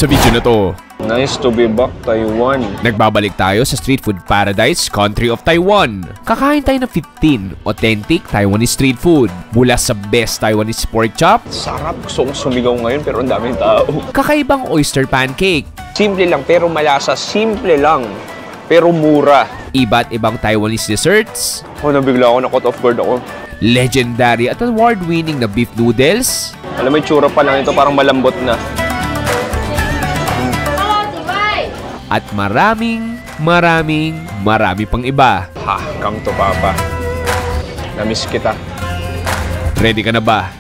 sa video na to. Nice to be back, Taiwan. Nagbabalik tayo sa street food paradise, country of Taiwan. Kakain tayo ng 15 authentic Taiwanese street food. Mula sa best Taiwanese pork chop. Sarap. Gusto kong sumigaw ngayon pero ang daming tao. Kakaibang oyster pancake. Simple lang pero malasa. Simple lang pero mura. Iba't ibang Taiwanese desserts. Nabigla ako, na-caught off guard ako. Legendary at award-winning na beef noodles. Alam mo, yung tsura pa lang ito parang malambot na. At marami pang iba. Ha, come to Papa. Namiss kita. Ready ka na ba?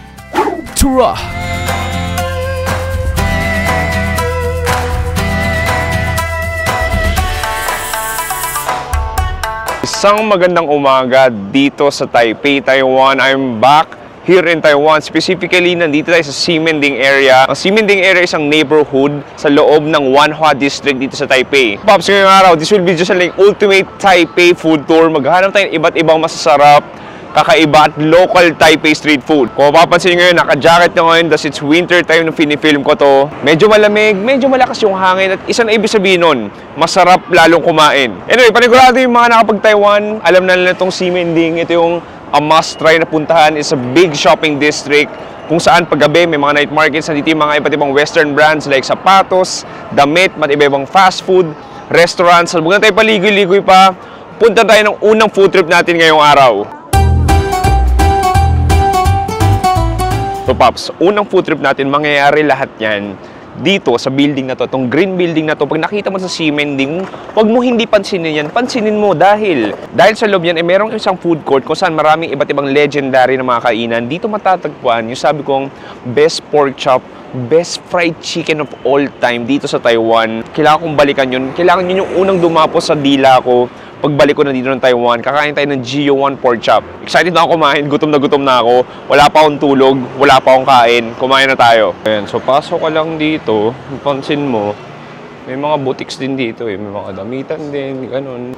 Tara! Isang magandang umaga dito sa Taipei, Taiwan. I'm back here in Taiwan. Specifically, nandito tayo sa Ximending area. Ang Ximending area is ang neighborhood sa loob ng Wanhua District dito sa Taipei. Pops, ngayong araw, this will be just like ultimate Taipei food tour. Maghanap tayo ng iba't ibang masasarap, kakaiba at local Taipei street food. Kung mapapansin nyo ngayon, naka-jacket na ngayon dahil it's winter time nung finifilm ko to. Medyo malamig, medyo malakas yung hangin at isa na ibig sabihin nun, masarap lalong kumain. Anyway, panigurado yung mga nakapag-Taiwan, alam na nila itong Ximending. Ito yung a must-try na puntahan. Is a big shopping district kung saan paggabi may mga night markets. Nandito yung mga iba't ibang western brands like sapatos, damit, iba-ibang fast food, restaurants. Huwag na tayo paligoy-ligoy pa. Punta tayo ng unang food trip natin ngayong araw. So Pops, unang food trip natin, mangyayari lahat yan dito sa building na to, itong green building na to. Pag nakita mo sa Ximending, huwag mo hindi pansinin yan. Pansinin mo dahil sa loob yan, merong isang food court kung saan maraming iba't ibang legendary na mga kainan. Dito matatagpuan yung sabi kong best pork chop, best fried chicken of all time dito sa Taiwan. Kailangan kong balikan yun. Kailangan yun yung unang dumapos sa dila ko. Pagbalik ko na dito ng Taiwan, kakain tayo ng GO1 pork chop. Excited na ako kumain, gutom na ako. Wala pa akong tulog, wala pa akong kain. Kumain na tayo. Ayan, so pasok ka lang dito, pansin mo, may mga boutiques din dito eh. May mga damitan din, ganun.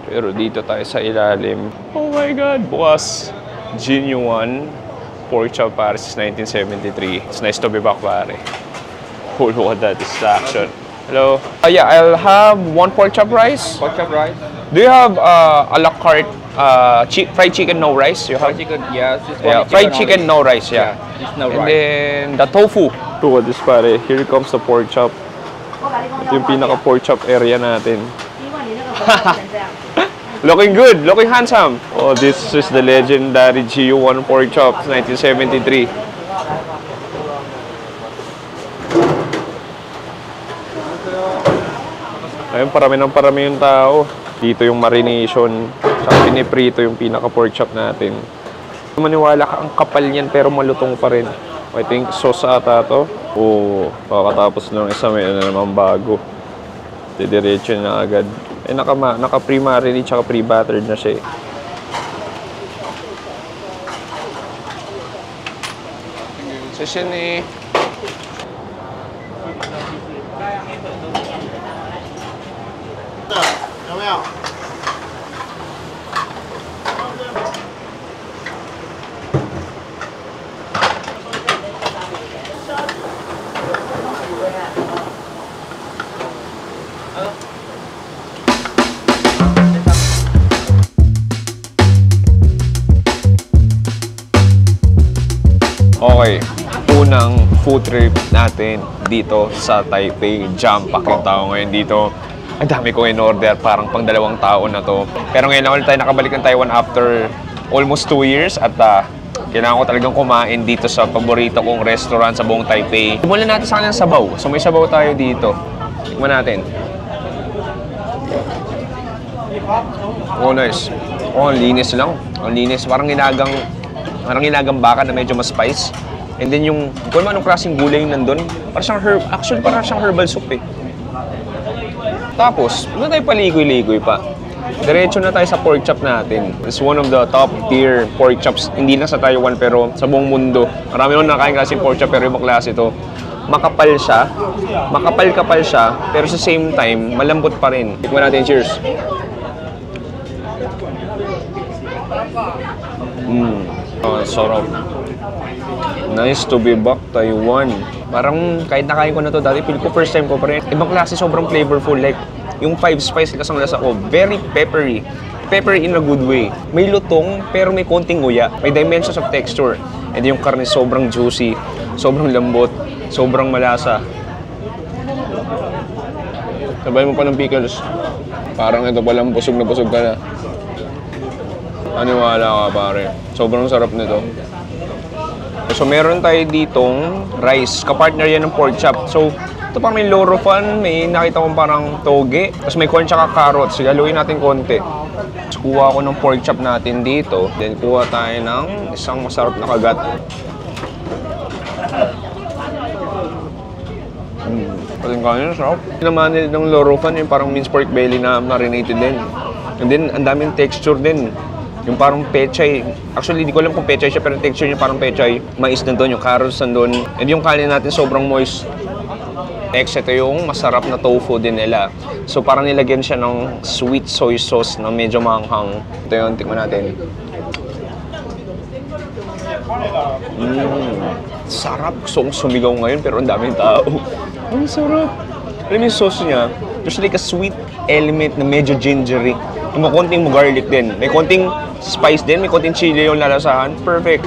Pero dito tayo sa ilalim. Oh my God, bukas. GO1 pork chop pare since 1973. It's nice to be back pare. Oh, look at that distraction. Hello. Yeah, I'll have one pork chop rice. Pork chop rice. Do you have a la carte fried chicken no rice? You have? Fried chicken, yes. Yeah, fried chicken no rice. Yeah. It's no And rice. then the tofu. Look at this pare. Here comes the pork chop. Ito yung pinaka pork chop area natin. Looking good, looking handsome. Oh, this is the legendary GO1 pork chop, 1973. Ayun, parami yung tao. Dito yung marination. Saka piniprito yung pinaka-pork chop natin. Maniwala ka, ang kapal niyan pero malutong pa rin. I think sauce ata to. Oo, pakatapos ng isa may ano naman bago. Didiretso na agad. Eh, naka-pre-marinate tsaka pre-battered na siya eh. Session eh. Okay, unang food trip natin dito sa Taipei. Jam-pack yung tao ngayon dito. Ang dami ko in-order, parang pang 2 tao na to. Pero ngayon lang ulit tayo nakabalik ng Taiwan after almost 2 years at kailangan ko talagang kumain dito sa paborito kong restaurant sa buong Taipei. Simulan natin sa kanyang sabaw. So may sabaw tayo dito. Tingnan natin. Oh, nice. Oh, ang linis lang. Ang linis. Parang ginagang baka na medyo mas spice. And then yung, kung anong klaseng gulay yung nandun, parang siyang herb. Actually, parang siyang herbal soup eh. Tapos, huwag na tayo paligoy-ligoy pa. Diretso na tayo sa pork chop natin. It's one of the top tier pork chops. Hindi lang sa Taiwan pero sa buong mundo. Marami naman nakain klaseng pork chop pero ibang klase ito. Makapal siya. Makapal-kapal siya. Pero sa same time, malambot pa rin. Tikman natin. Cheers. Oh, sarap. Nice to be back, Taiwan. Parang kahit nakain ko na to dati, feel ko first time ko pa rin. Ibang klase, sobrang flavorful. Like, yung 5 spice kasang lasa ko, very peppery. Peppery in a good way. May lutong, pero may konting nguya. May dimensions of texture. And yung karne sobrang juicy, sobrang lambot, sobrang malasa. Sabay mo pa ng pickles. Parang ito palang busog na busog ka na. Aniwala ka pare. Sobrang sarap nito. So meron tayo ditong rice. Kapartner yan ng pork chop. So ito parang may loro fan, may nakita kong parang toge. Tapos may corn tsaka carrots. Sige, haluin natin konti. Tapos kuha ko ng pork chop natin dito. Then kuha tayo ng isang masarap na kagat. Paling kanin, sarap. Naman ng loro fan, yung parang minced pork belly na marinated din. And then, ang daming texture din. Yung parang pechay. Actually, hindi ko alam kung pechay siya, pero texture niya parang pechay. Mais nandun, yung carrots nandun. And yung kanin natin sobrang moist. Next, ito yung masarap na tofu din nila. So, parang nilagyan siya ng sweet soy sauce na medyo maanghang. Ito yun, tikman natin. Sarap. Gusto kong sumigaw ngayon, pero ang daming tao. Ang sarap. Alam mo yung sauce niya, there's like a sweet element na medyo gingery. May konting garlic din. May konting spice din, may konting chili yung lalasahan. Perfect.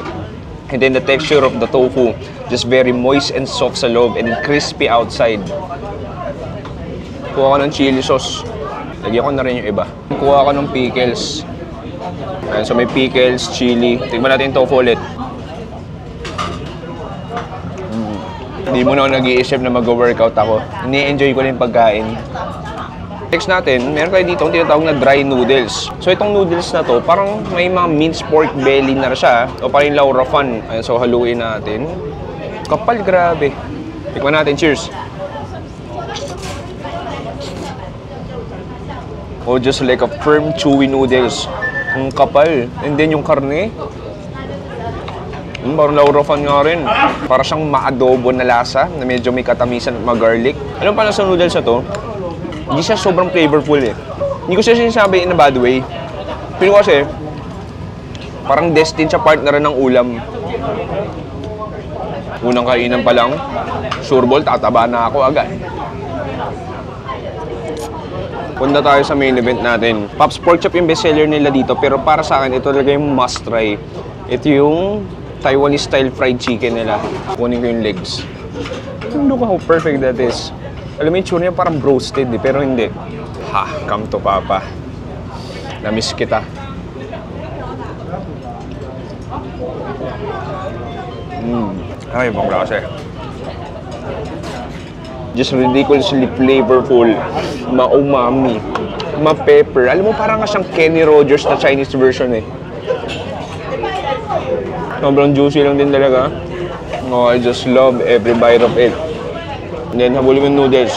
And then the texture of the tofu, just very moist and soft sa loob and crispy outside. Kuha ko ng chili sauce. Lagyan ko na rin yung iba. Kuha ko ng pickles. Ayan, so may pickles, chili. Tignan natin yung tofu ulit. Hindi mo na ako nag-iisip na mag-workout ako. Ini-enjoy ko lang yung pagkain. Next natin, meron tayo dito ang tinatawag na dry noodles. So itong noodles na to, parang may mga minced pork belly na siya. O parang laura fan. Ayan, so haluin natin. Kapal, grabe. Tikman natin, cheers. Oh, just like a firm, chewy noodles. Ang kapal. And then yung karne. Parang laura fan nga rin. Para siyang maadobo na lasa, na medyo may katamisan at mag-garlic. Alam pa na sa noodles na to, hindi siya sobrang flavorful eh. Hindi ko siya sinasabi in a bad way. Pero kasi, parang destined siya partner ng ulam. Unang kainan pa lang, sure ball, tataba na ako agad. Punta tayo sa main event natin. Pops Pork Chop yung bestseller nila dito, pero para sa akin, ito talaga yung must try. Ito yung Taiwanese style fried chicken nila. Kunin ko yung legs. Look how perfect that is. Alam mo yung tsura niya parang roasted eh, pero hindi. Ha, come to papa. Namiss kita. Ay, ibang klase. Just ridiculously flavorful. Ma-umami. Ma-pepper. Alam mo, parang nga siyang Kenny Rogers na Chinese version eh. Sobrang juicy lang din talaga. Oh, I just love every bite of it. And then, habulin mo yung noodles.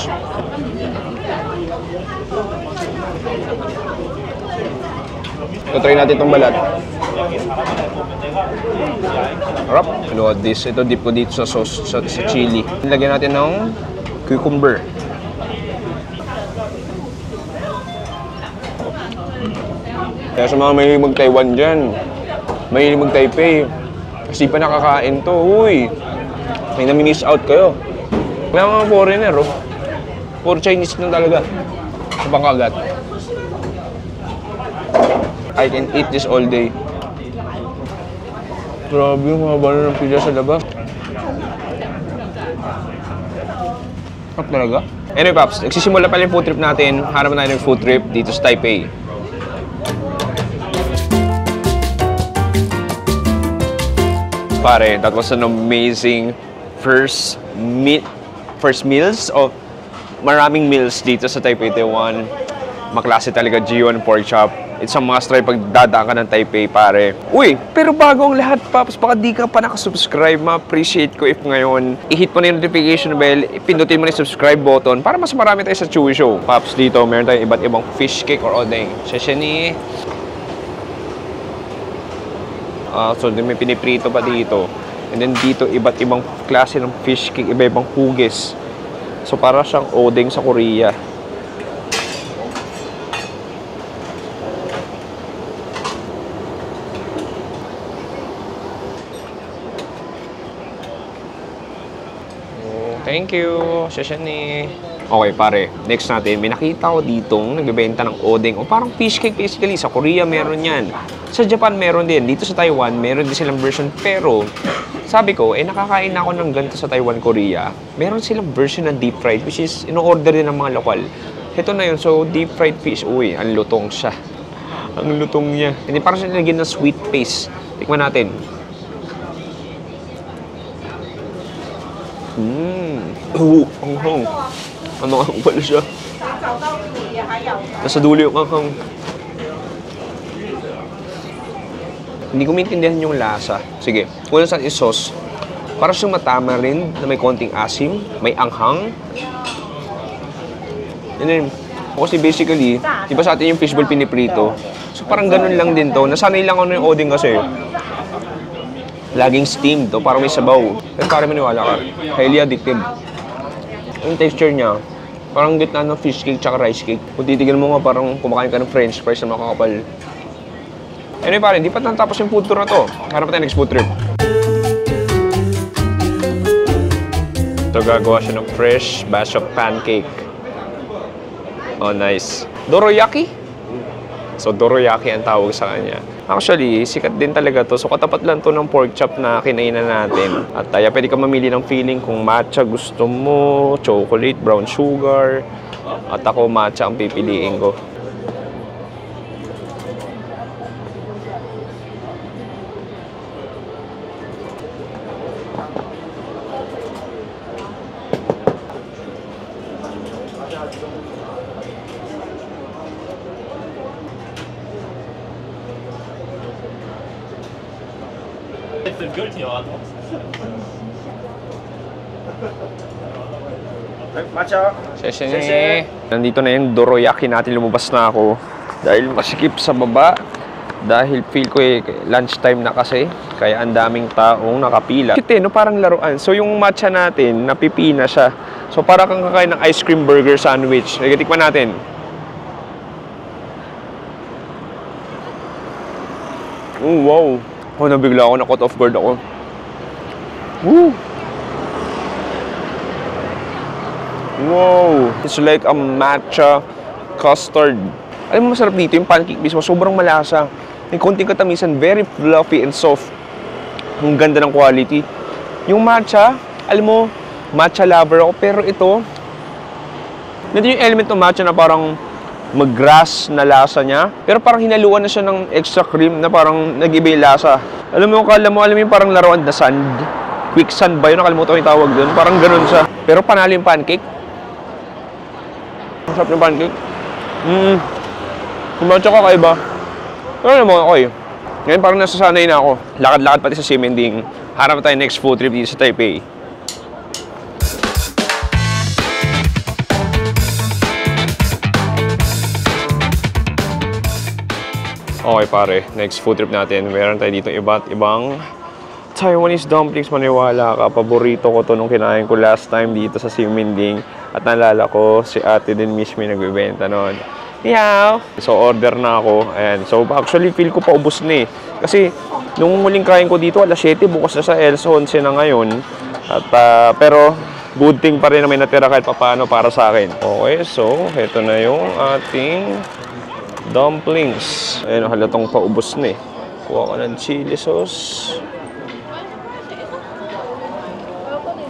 So, try natin itong balat. Harap. Load this. Ito, dip ko dito sa sauce, sa chili. Lagyan natin ng cucumber. Kaya sa mga mahilig mag-Taiwan dyan, mahilig mag-Taipei, kasi pa nakakain to, uy. May nami-miss out kayo. Kaya mga foreigner, oh. Puro Chinese na talaga. Sa pangkagat. I can eat this all day. Grabe yung mga balo ng pizza sa labas. Sarap talaga. Anyway, Paps, nagsisimula pala yung food trip natin. Harapan tayo ng food trip dito sa Taipei. Pare, that was an amazing first meals of maraming meals dito sa Taipei, Taiwan. Maklase talaga G1 pork chop. It's a must try pag dadaan ka ng Taipei, pare. Uy, pero bago ang lahat, Paps, baka di ka pa nakasubscribe, ma-appreciate ko if ngayon i-hit mo na yung notification bell, pindutin mo na yung subscribe button para mas marami tayo sa Chewy Show. Paps, dito meron tayong iba't ibang fish cake or odeng. Sashimi. So, may piniprito pa dito. And then dito, iba't ibang klase ng fish cake, iba-ibang hugis. So, para siyang odeng sa Korea. Thank you. Shashani. Okay, pare. Next natin, may nakita ko ditong nagbebenta ng odeng o parang fish cake basically. Sa Korea meron yan. Sa Japan meron din. Dito sa Taiwan, meron din silang version. Pero, sabi ko, nakakain na ako ng ganito sa Taiwan, Korea. Meron silang version ng deep fried, which is in-order din ng mga lokal. Ito na yun. So, deep fried fish. Uy, ang lutong siya. Ang lutong niya. Hindi parang siya nilagyan ng sweet paste. Tikman natin. Anghang. Ano ang pala siya? Nasa dulo yung anghang. Hindi ko maintindihan yung lasa. Sige, kung saan is-sauce. Para siyang matama rin na may konting asim, may anghang. And then, kasi basically, di ba sa atin yung fishball piniprito? So parang ganun lang din to. Nasanay lang ako yung odeng kasi. Laging steamed to, parang may sabaw. Pero parang maniwala ka. Highly addictive. Yung texture niya, parang gitna ng fish cake tsaka rice cake. Kung titigil mo nga, parang kumakain ka ng french fries na makakapal. Anyway pare, di pa natapos yung food tour na to. Harap tayo next food trip. Ito gagawa siya ng fresh batch of pancake. Oh, nice. Doroyaki? So, doroyaki ang tawag sa kanya. Actually, sikat din talaga to. So, katapat lang to ng pork chop na kinainan natin. At pwede ka mamili ng feeling kung matcha gusto mo, chocolate, brown sugar. At ako, matcha ang pipiliin ko. Nandito na yung doroyaki natin, lumabas na ako dahil masikip sa baba dahil feel ko lunchtime na kasi kaya ang daming taong nakapila. Kite, no, parang laruan. So yung matcha natin napipina siya, so para kang kakain ng ice cream burger sandwich. Nagatikman natin. Oh wow, nabigla ako, na caught off guard ako. Woo! Wow! It's like a matcha custard. Alam mo, masarap dito yung pancake mismo. Sobrang malasa. May konting katamisan. Very fluffy and soft. Ang ganda ng quality. Yung matcha, alam mo, matcha lover ako. Pero ito, nandito yung element ng matcha na parang mag-grass na lasa niya. Pero parang hinaluan na siya ng extra cream na parang nag-iba yung lasa. Alam mo yung parang laruan na sand. Quicksand ba yun? Nakalimutan ko yung tawag doon. Parang ganun siya. Pero panalo yung pancake. Masarap yung pancake. Kung matcha kakaiba. Pero alam mo, okay. Ngayon parang nasasanay na ako. Lakad-lakad pati sa Ximending. Harap tayo next food trip dito sa Taipei. Okay pare, next food trip natin. Meron tayo dito iba't ibang Taiwanese dumplings. Maniwala ka, paborito ko to nung kinain ko last time dito sa Ximending. At naalala ko, si ate din mismo nagbibenta noon. Meow! So order na ako. Ayan. So actually feel ko paubos na eh. Kasi nung muling kain ko dito, alas 7, bukas na sa Els 11 na ngayon. At pero good thing pa rin na may natira kahit paano para sa akin. Okay, so ito na yung ating dumplings. Ayun, halatong paubos na eh. Kuha ko ng chili sauce.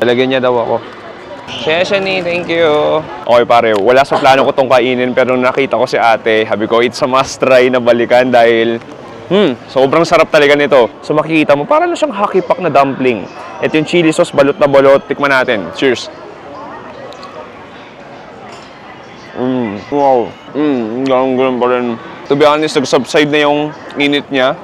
Talagyan niya daw ako. Sheshani, thank you. Okay pare, wala sa plano ko tong kainin pero nakita ko si ate. Sabi ko, it's a must try na balikan dahil sobrang sarap talaga nito. So makikita mo, parang na siyang hockey pack na dumpling. Ito yung chili sauce, balot na balot. Tikman natin. Cheers. Wow. Ganun pa rin. To be honest, nag-subside na yung init niya.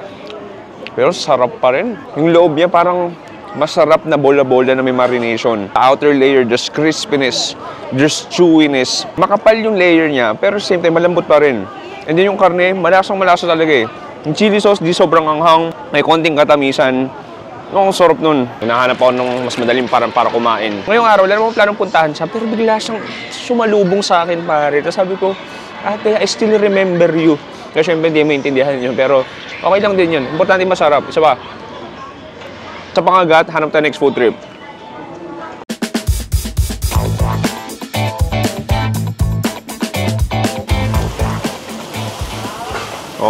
Pero sarap pa rin. Yung loob niya parang masarap na bola-bola na may marination. The outer layer, there's crispiness, there's chewiness. Makapal yung layer niya, pero same time, malambot pa rin. And then yung karne, malasang-malasa talaga eh. Yung chili sauce, di sobrang anghang. May konting katamisan. Ang sarap nun. Hinahanap ako ng mas madaling parang para kumain. Ngayong araw, wala naman planong puntahan siya, pero bigla siyang sumalubong sa akin, pare. Tapos sabi ko, ate, I still remember you. Kasi syempre, hindi maintindihan yun. Pero okay lang din yun. Importante masarap. Isa pa. Sa pangagat, hanap tayo next food trip.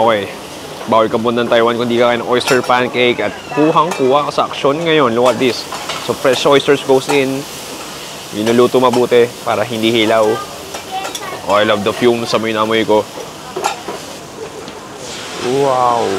Okay. Bawal ka punta ng Taiwan kung di ka kain ng oyster pancake at kuhang-kuha ka sa aksyon ngayon. Look at this. So fresh oysters goes in. Minuluto mabuti para hindi hilaw. Oh, I love the fumes sa amoy ko. Wow.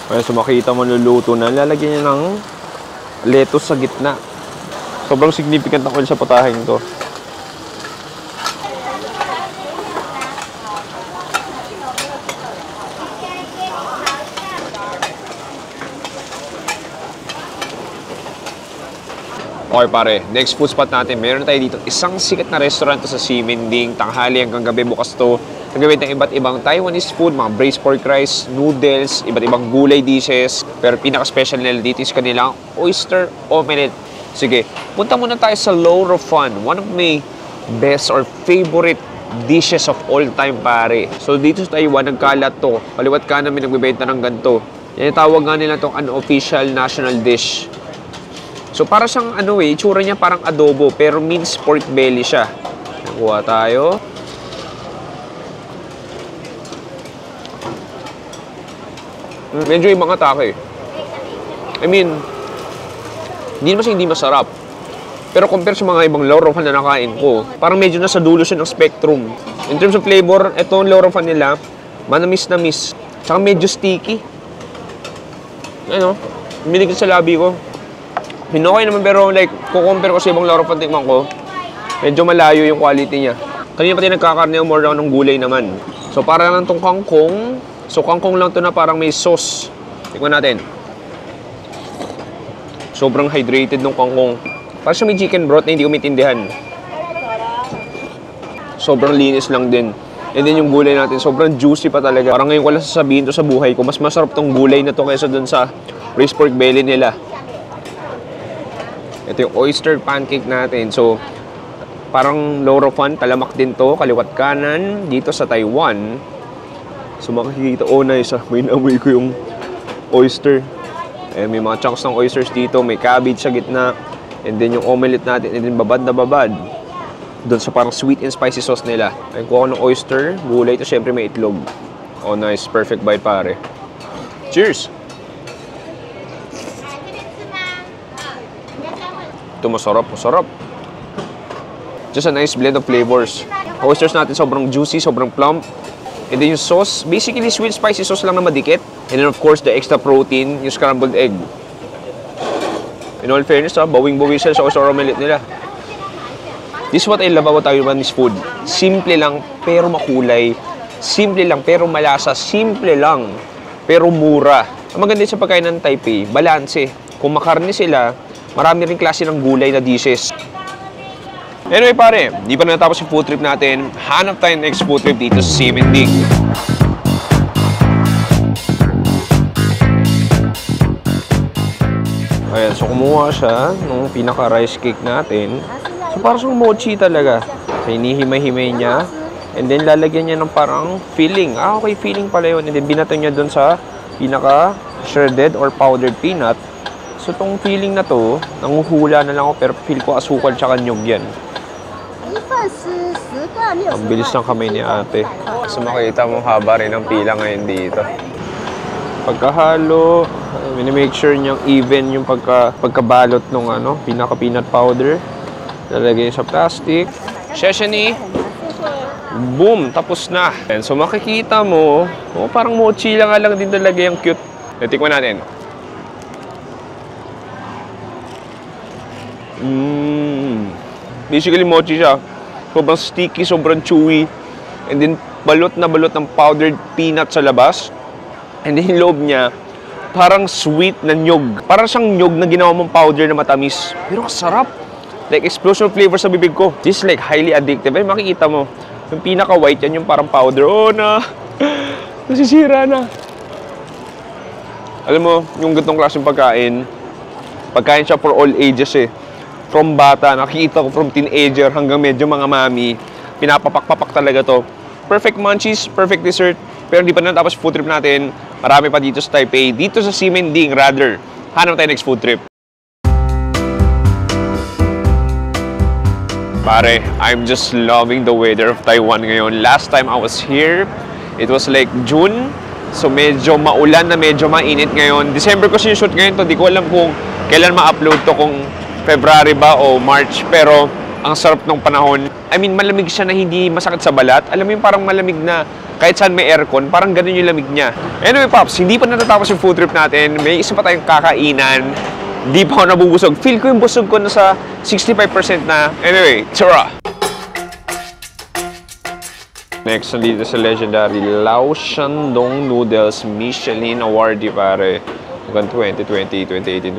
Kaya so makita mo luluto na, lalagyan niya ng lettuce sa gitna. Sobrang significant ng oil sa putahing to. Okay pare, next food spot natin. Meron tayo dito isang sikat na restaurant to sa Ximending. Tanghali hanggang gabi bukas to. Nagbibenta ng iba't ibang Taiwanese food, mga braised pork rice, noodles, iba't ibang gulay dishes. Pero pinaka-special nila dito is kanilang oyster omelette. Sige, punta muna tayo sa Lo Fan, one of my best or favorite dishes of all time pare. So dito sa Taiwan, nagkalat to. Kaliwat ka namin nagbibenta ng ganito. Yan yung tawag nga nila itong unofficial national dish. So para siyang itsura niya parang adobo pero minced pork belly siya. Nakuha tayo. Medyo ibang atake. I mean, hindi naman siya hindi masarap. Pero compare sa mga ibang Lo Fan na nakain ko, parang medyo nasa dulo siya ng spectrum. In terms of flavor, itong Lo Fan nila, manamis na miss. Tsaka medyo sticky. Ano? Miligit sa labi ko. Hinokay naman pero like, kukompare ko sa ibang Lo Fan tikman ko, medyo malayo yung quality niya. Kanina pati nagkakarne yung more down ng gulay naman. So para lang itong kangkong. So kangkong lang to na parang may sauce. Tikman natin. Sobrang hydrated ng kangkong. Parang siya may chicken broth na hindi ko maintindihan. Sobrang linis lang din. And then yung gulay natin, sobrang juicy pa talaga. Parang ngayon ko lang sasabihin to sa buhay ko, mas masarap tong gulay na to kaysa dun sa braised pork belly nila. Ito yung oyster pancake natin. So, parang Lo Fan, talamak din to, kaliwat kanan, dito sa Taiwan. So, makikita, oh nice, may naamoy ko yung oyster. Eh, may mga chunks ng oysters dito, may cabbage sa gitna. And then yung omelette natin, and then babad na babad. Doon sa parang sweet and spicy sauce nila. Ayun, kuha ko ng oyster, gulay, ito syempre may itlog. Oh nice, perfect bite pare. Cheers! Ito masarap, masarap. Just a nice blend of flavors. Oysters natin sobrang juicy, sobrang plump. And then yung sauce, basically sweet spicy sauce lang na madikit. And then of course, the extra protein, yung scrambled egg. In all fairness, bawing-bawi sila sa oyster omelette nila. This is what I love about Taiwanese food. Simple lang, pero makulay. Simple lang, pero malasa. Simple lang, pero mura. Ang maganda sa pagkain ng Taipei, balanse. Kung makarne sila, marami rin klase ng gulay na dishes. Anyway pare, di pa natapos yung food trip natin. Hanap tayo next food trip dito sa Ximending. Ayan, so kumuha siya ng pinaka-rice cake natin. So parang siyang mochi talaga. So hinihimay-himay niya. And then lalagyan niya ng parang filling. Ah, okay, filling pala yun. And then binato niya dun sa pinaka-shredded or powdered peanut. So itong filling na to, nanguhula na lang ako pero feel ko asukal tsaka nyug yan. Ang bilis ng kamay ni ate. So makita mo haba rin ang pila ngayon dito. Pagkahalo, minimake sure niyang even yung pagkabalot ng pinaka-peanut powder. Lalagay sa plastic. Shesheni. Boom! Tapos na. And so makikita mo, parang mochi lang din talaga yung cute. Tikman natin. Basically mochi siya. Sobrang sticky, sobrang chewy. And then balot na balot ng powdered peanut sa labas. And then yung loob niya, parang sweet na nyug. Parang siyang nyug na ginawa mong powder na matamis. Pero sarap. Like explosion of flavor sa bibig ko. This is like highly addictive. Ay makikita mo, yung pinaka-white yan, yung parang powder. Oh na! Nasisira na. Alam mo, yung ganitong klaseng pagkain siya for all ages eh. From bata, nakikita ko from teenager hanggang medyo mga mami, pinapapak-papak talaga to. Perfect munchies, perfect dessert, pero hindi pa natapos food trip natin. Marami pa dito sa Taipei, dito sa Ximending rather. Hanap tayo next food trip. Pare, I'm just loving the weather of Taiwan ngayon. Last time I was here, it was like June. So medyo maulan na medyo mainit ngayon. December ko sinushoot ngayon to. Di ko alam kung kailan ma-upload to, kung February ba o March. Pero ang sarap ng panahon. I mean, malamig siya na hindi masakit sa balat. Alam mo yung parang malamig na kahit saan may aircon, parang ganun yung lamig niya. Anyway, Pops, hindi pa natatapos yung food trip natin. May isa pa tayong kakainan. Di pa ako nabubusog. Feel ko yung busog ko na sa 65% na. Anyway, tara! Next, nandito sa legendary Lao Shandong Noodles Michelin Awardee, pare. Hanggang 2020, 2018,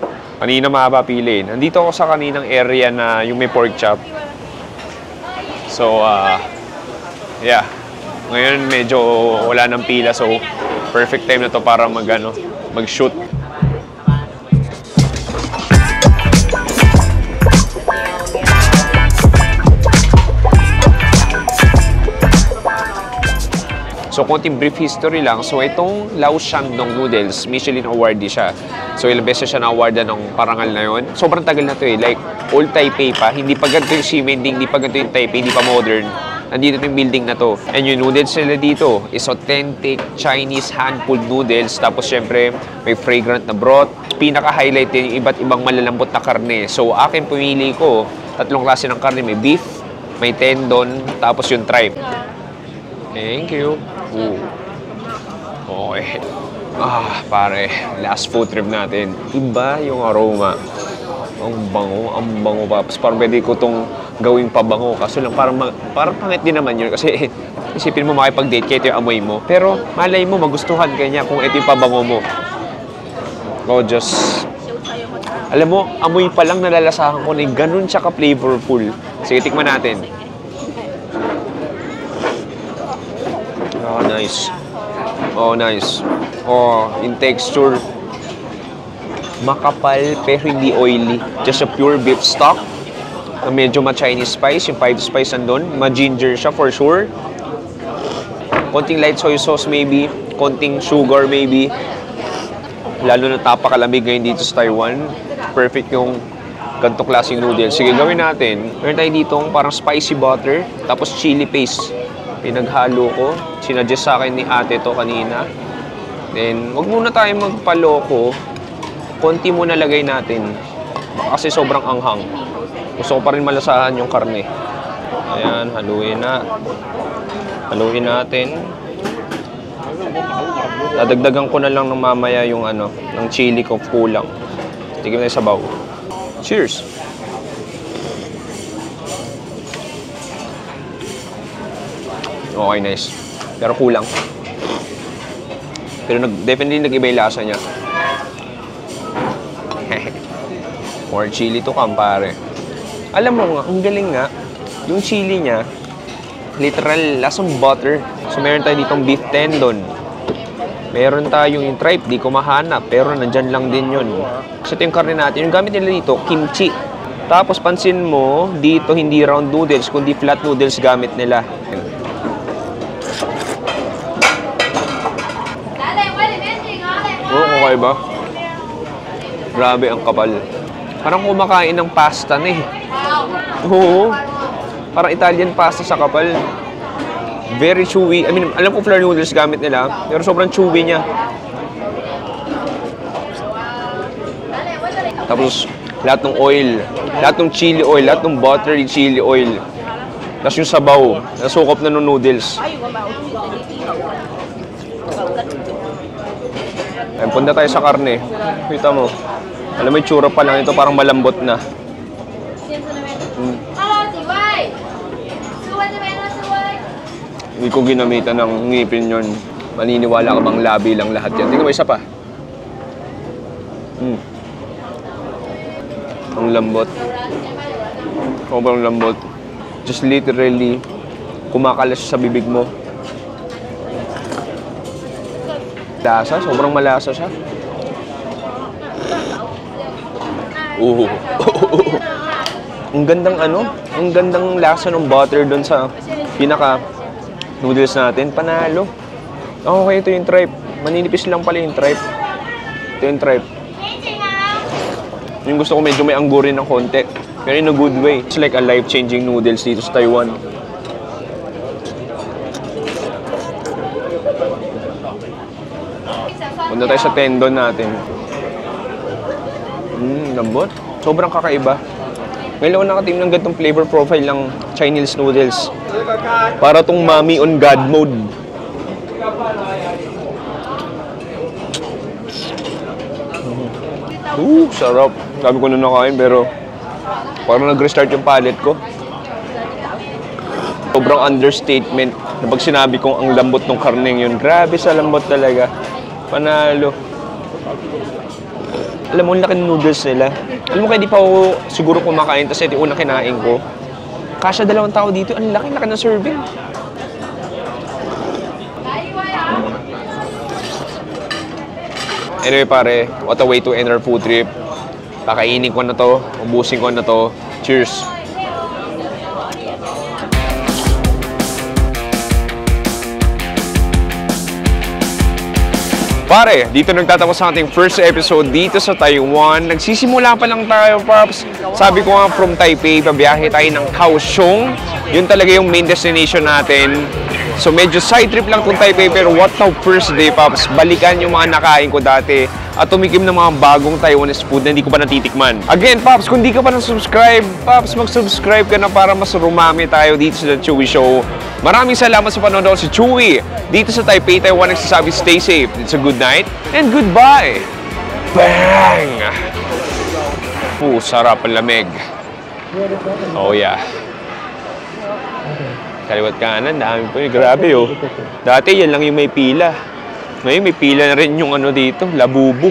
2019. Kanina mapapili. Nandito ako sa kaninang area na yung may pork chop. So, yeah. Ngayon medyo wala ng pila. So, perfect time na to para mag-shoot. So, konting brief history lang. So, itong Lao Shandong Noodles, Michelin Awardee siya. So, ilang beses siya na-awardan ng parangal na yun. Sobrang tagal na to eh. Like, old Taipei pa. Hindi pa ganito yung Ximending, hindi pa ganito yung Taipei, hindi pa modern. Nandito yung building na to. And yung noodles nila dito is authentic Chinese hand-pulled noodles. Tapos, syempre, may fragrant na broth. Pinaka-highlight din yung iba't ibang malalambot na karne. So, akin pumili ko, 3 klase ng karne. May beef, may tendon, tapos yung tripe. Thank you. Ooh. Okay. Pare, last food trip natin. Iba yung aroma. Ang bango, Paps. Parang pwede ko itong gawing pabango. Kaso lang, parang pangit din naman yun. Kasi isipin mo makipag-date kaya ito yung amoy mo. Pero malay mo, magustuhan ka niya kung ito yung pabango mo. Gorgeous. Alam mo, amoy pa lang nalalasahan ko na ganun siya ka-flavorful. Sige, tikman natin. Oh, nice. Oh, nice. Oh, in texture, makapal pero hindi oily. Just a pure beef stock. Medyo ma-Chinese spice. Yung 5 spice nandun. Ma-ginger siya for sure. Konting light soy sauce maybe. Konting sugar maybe. Lalo na tapakalamig ngayon dito sa Taiwan. Perfect yung ganitong klaseng noodles. Sige, gawin natin. Meron tayo dito parang spicy butter. Tapos chili paste. Pinaghalo ko. Sinuggest sa akin ni ate to kanina. Then, wag muna tayo magpaloko. Konti muna lagay natin. Kasi sobrang anghang. Gusto ko pa rin malasahan yung karne. Ayan, haluin na. Haluin natin. Dadagdagan ko na lang ng mamaya yung ng chili ko kulang. Tignan tayo sa sabaw. Cheers! Okay, nice. Pero kulang. Pero definitely nag-iba yung lasa niya. More chili to come, pare. Alam mo nga, ang galing nga. Yung chili niya, literal, lasang butter. So, meron tayo ditong beef tendon. Meron tayong yung tripe, di ko mahanap. Pero nandyan lang din yun. So, ito yung karne natin. Yung gamit nila dito, kimchi. Tapos, pansin mo, dito hindi round noodles, kundi flat noodles gamit nila. Okay ba? Grabe ang kapal. Parang kumakain ng pasta na eh. Oo. Parang Italian pasta sa kapal. Very chewy. I mean, alam ko flour noodles gamit nila, pero sobrang chewy niya. Tapos, lahat ng oil, lahat ng chili oil, lahat ng buttery chili oil. Tapos yung sabaw, nasukop na ng noodles. Ayun, punta tayo sa karne. Kita mo. Alam mo, yung tsura pa lang ito, parang malambot na. Hindi ko ginamitan ng ngipin yun. Maniniwala ka bang labi lang lahat yan? Tingnan mo, isa pa. Ang lambot. Sobrang lambot. Just literally, kumakalas sa bibig mo. Lasa, sobrang malasa siya. Ang gandang ang gandang lasa ng butter doon sa pinaka noodles natin. Panalo. Okay, ito yung tripe. Maninipis lang pala yung tripe. Ito yung tripe. Yung gusto ko medyo may anggurin ng konti. Pero in a good way. It's like a life-changing noodles dito sa Taiwan. Punta tayo sa tendon natin. Lambot. Sobrang kakaiba. Ngayon ako nakatim ng ganitong flavor profile ng Chinese noodles. Para tong mommy on God mode. Sarap. Sabi ko nung nakain pero parang nag-restart yung palate ko. Sobrang understatement na pag sinabi kong ang lambot ng karneng yun. Grabe sa lambot talaga. Panalo. Alam mo, ang laki ng noodles nila. Alam mo, kaya di pa ako siguro kumakain kasi ito yung unang kinain ko. Kasya 2 tao dito. Ang laki-laki ng serving. Anyway pare, what a way to end our food trip. Kakainin ko na to, ubusin ko na to. Cheers! Pare, dito nagtatapos ang ating first episode dito sa Taiwan. Nagsisimula pa lang tayo, Pops. Sabi ko nga, from Taipei, babiyahe tayo ng Kaohsiung. Yun talaga yung main destination natin. So medyo side trip lang kung Taipei, pero what the first day, Pops? Balikan yung mga nakain ko dati at tumikim ng mga bagong Taiwanese food na hindi ko pa natitikman. Again, Pops, kung di ka pa nang-subscribe, Pops, mag-subscribe ka na para mas rumami tayo dito sa The Chewy Show. Maraming salamat sa panonood si Chewy. Dito sa Taipei, Taiwan, nagsasabi, stay safe. It's a good night and goodbye. Bang! Sarap ang lamig. Oh yeah. Kaliwat kanan, dami po. Grabe oh. Dati yan lang yung may pila. Ngayon may pila na rin yung dito, labubo.